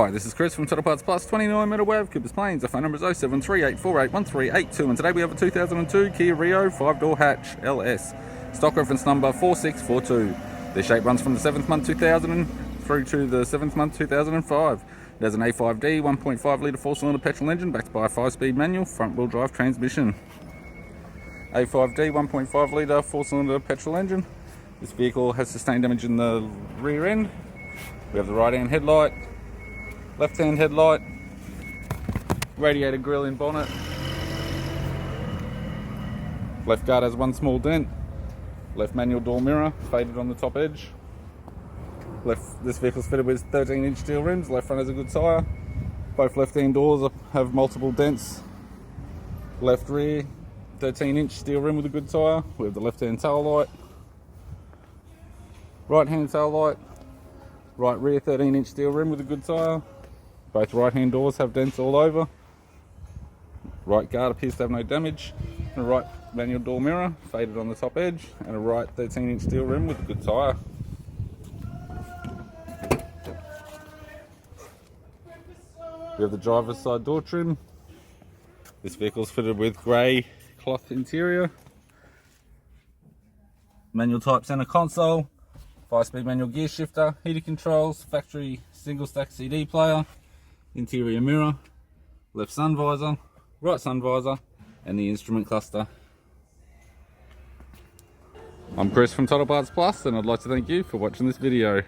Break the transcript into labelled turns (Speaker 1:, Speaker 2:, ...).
Speaker 1: Hi, this is Chris from Total Parts Plus, 29 Meadow Ave, Coopers Plains. The phone number is 0738481382, and today we have a 2002 Kia Rio 5-door hatch LS. Stock reference number 4642. The shape runs from the 7th month 2000 through to the 7th month 2005. It has an A5D 1.5 litre 4-cylinder petrol engine backed by a 5-speed manual front-wheel drive transmission. A5D 1.5 litre 4-cylinder petrol engine. This vehicle has sustained damage in the rear end. We have the right-hand headlight, left-hand headlight, radiator grille in bonnet. Left guard has one small dent. Left manual door mirror, faded on the top edge. This vehicle is fitted with 13-inch steel rims. Left front has a good tyre. Both left-hand doors have multiple dents. Left rear, 13-inch steel rim with a good tyre. We have the left-hand tail light. Right-hand tail light. Right rear, 13-inch steel rim with a good tyre. Both right-hand doors have dents all over. Right guard appears to have no damage. And a right manual door mirror, faded on the top edge. And a right 13-inch steel rim with a good tyre. We have the driver's side door trim. This vehicle is fitted with grey cloth interior. Manual type center console. 5-speed manual gear shifter, heater controls, factory single stack CD player, interior mirror, left sun visor, right sun visor, and the instrument cluster. I'm Chris from Total Parts Plus, and I'd like to thank you for watching this video.